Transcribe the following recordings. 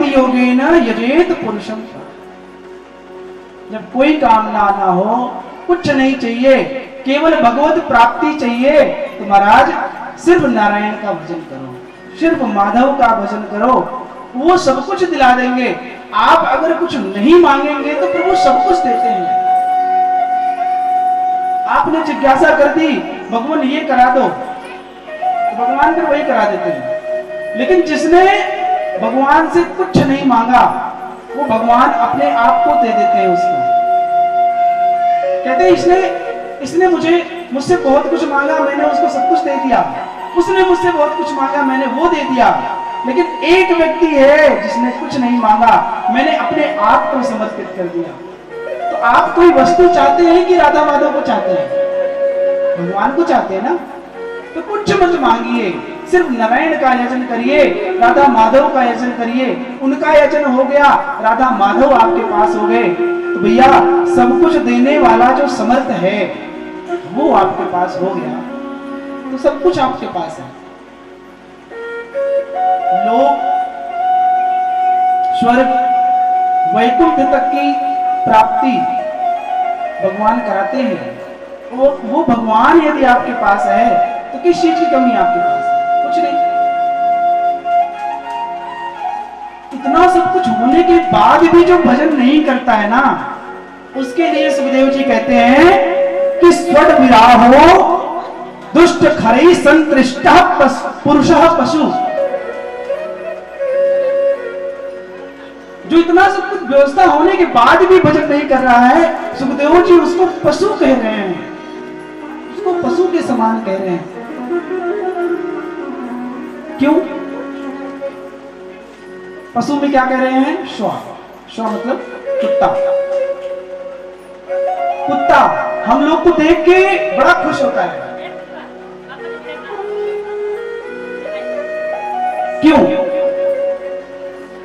योगेन यजेत पुरुषम। जब कोई कामना ना हो, कुछ नहीं चाहिए, केवल भगवत प्राप्ति चाहिए, तो महाराज सिर्फ नारायण का भजन करो, सिर्फ माधव का भजन करो, वो सब कुछ दिला देंगे। आप अगर कुछ नहीं मांगेंगे तो प्रभु सब कुछ देते हैं। आपने जिज्ञासा कर दी भगवान ये करा दो, तो भगवान फिर वही करा देते हैं। लेकिन जिसने भगवान से कुछ नहीं मांगा, वो भगवान अपने आप को दे देते हैं उसको। कहते हैं इसने मुझसे बहुत कुछ मांगा, मैंने उसको सब कुछ दे दिया। उसने मुझसे बहुत कुछ मांगा, मैंने वो दे दिया। लेकिन एक व्यक्ति है जिसने कुछ नहीं मांगा, मैंने अपने आप को समर्पित कर दिया। तो आप कोई वस्तु चाहते हैं कि राधा माधव को चाहते हैं? भगवान को चाहते हैं ना। तो कुछ मत मांगिए, सिर्फ नारायण का यजन करिए, राधा माधव का यजन करिए। उनका यजन हो गया, राधा माधव आपके पास हो गए, तो भैया सब कुछ देने वाला जो समर्थ है वो आपके पास हो गया, तो सब कुछ आपके पास है। लोग स्वर्ग वैकुंठ तक की प्राप्ति भगवान कराते हैं। वो भगवान यदि आपके पास है तो किस चीज की कमी आपके पास है? कुछ नहीं। इतना सब कुछ होने के बाद भी जो भजन नहीं करता है ना, उसके लिए सुखदेव जी कहते हैं कि स्वड विराहो दुष्ट खरई संतृष्टः पुरुषः पशु। जो इतना सब कुछ व्यवस्था होने के बाद भी भजन नहीं कर रहा है, सुखदेव जी उसको पशु कह रहे हैं, उसको पशु के समान कह रहे हैं। क्यों? पशु में क्या कह रहे हैं? श्वा। श्वा मतलब कुत्ता। कुत्ता हम लोग को देख के बड़ा खुश होता है। क्यों?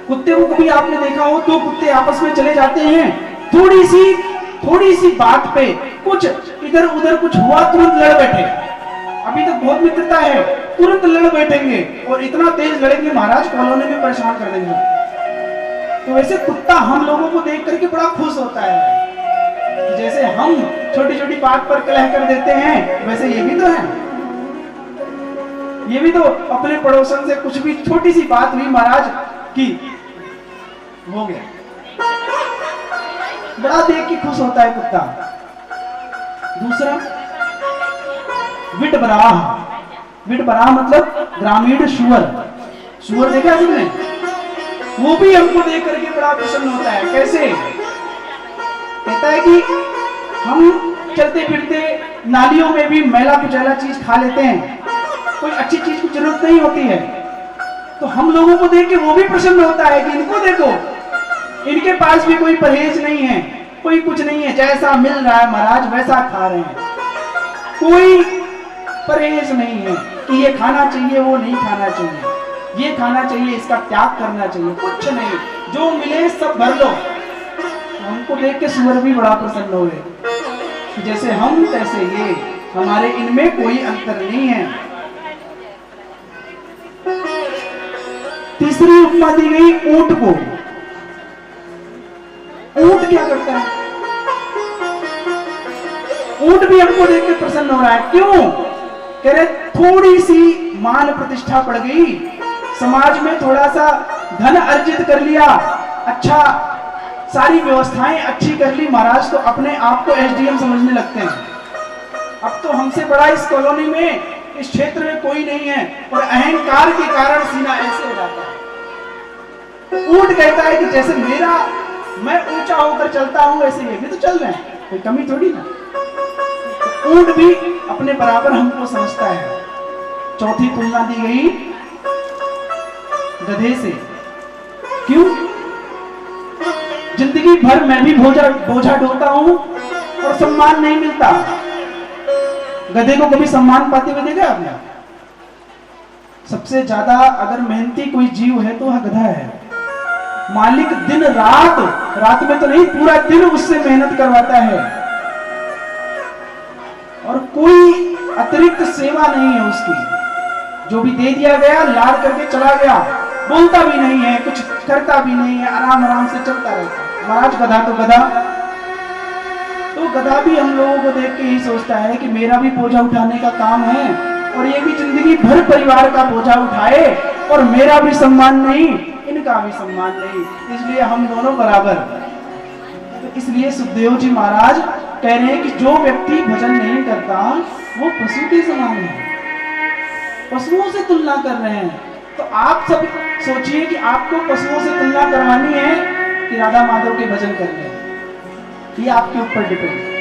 कुत्ते को कभी आपने देखा हो तो कुत्ते आपस में चले जाते हैं, थोड़ी सी बात पे कुछ इधर उधर कुछ हुआ तुरंत लड़ बैठे। अभी तक बहुत मित्रता है, तुरंत लड़ बैठेंगे और इतना तेज लड़ेंगे महाराज कॉलोनी में परेशान कर देंगे। तो वैसे कुत्ता हम लोगों को देख करके बड़ा खुश होता है। जैसे हम छोटी छोटी बात पर कलह कर देते हैं, वैसे ये भी तो है। ये भी तो अपने पड़ोसन से कुछ भी छोटी सी बात हुई महाराज की, हो गया, बड़ा देख के खुश होता है कुत्ता। दूसरा विटबराह। विटबराह मतलब ग्रामीण सुअर। सुअर देखा तुमने? वो भी हमको देख करके बड़ा प्रसन्न होता है। कैसे? कहता है कि हम चलते फिरते नालियों में भी मैला कुचैला चीज खा लेते हैं, कोई अच्छी चीज की जरूरत नहीं होती है, तो हम लोगों को देख के वो भी प्रसन्न होता है कि इनको देखो, इनके पास भी कोई परहेज नहीं है, कोई कुछ नहीं है, जैसा मिल रहा है महाराज वैसा खा रहे हैं, कोई परहेज नहीं है कि ये खाना चाहिए वो नहीं खाना चाहिए, ये खाना चाहिए इसका त्याग करना चाहिए, कुछ नहीं, जो मिले सब भर लो। हमको देख के सुअर भी बड़ा प्रसन्न हो गए, जैसे हम तैसे ये, हमारे इनमें कोई अंतर नहीं है। तीसरी उपमा दी गई ऊंट को। ऊंट क्या करता है? ऊंट भी हमको देख के प्रसन्न हो रहा है। क्यों? कह रहे थोड़ी सी मान प्रतिष्ठा बढ़ गई, समाज में थोड़ा सा धन अर्जित कर लिया, अच्छा सारी व्यवस्थाएं अच्छी कर ली महाराज, तो अपने आप को एसडीएम समझने लगते हैं। अब तो हमसे बड़ा इस कॉलोनी में, इस क्षेत्र में कोई नहीं है, और अहंकार के कारण सीना ऐसे हो जाता है। ऊंट कहता है कि जैसे मैं ऊंचा होकर चलता हूं, वैसे ये भी तो चल रहे हैं, कोई कमी थोड़ी ना। तो ऊंट भी अपने बराबर हमको समझता है। चौथी तुलना दी गई गधे से। क्यों? जिंदगी भर मैं भी बोझा ढोता हूं और सम्मान नहीं मिलता। गधे को कभी सम्मान पाते हुए देखा आपने? सबसे ज्यादा अगर मेहनती कोई जीव है तो वह गधा है। मालिक दिन रात में तो नहीं, पूरा दिन उससे मेहनत करवाता है, और कोई अतिरिक्त सेवा नहीं है उसकी। जो भी दे दिया गया लाद करके चला गया, बोलता भी नहीं है, कुछ करता भी नहीं है, आराम आराम से चलता रहता है। महाराज गधा तो गधा, तो गधा भी हम लोगों को देख के ही सोचता है कि मेरा भी बोझा उठाने का काम है और ये भी जिंदगी भर परिवार का बोझा उठाए और मेरा भी सम्मान नहीं, इनका भी सम्मान नहीं, इसलिए हम दोनों बराबर। तो इसलिए सुखदेव जी महाराज कह रहे हैं कि जो व्यक्ति भजन नहीं करता वो पशु के समान है, पशुओं से तुलना कर रहे हैं। तो आप सब सोचिए कि आपको पशुओं से तुलना करवानी है कि राधा माधव के भजन करने, ये आपके ऊपर डिपेंड।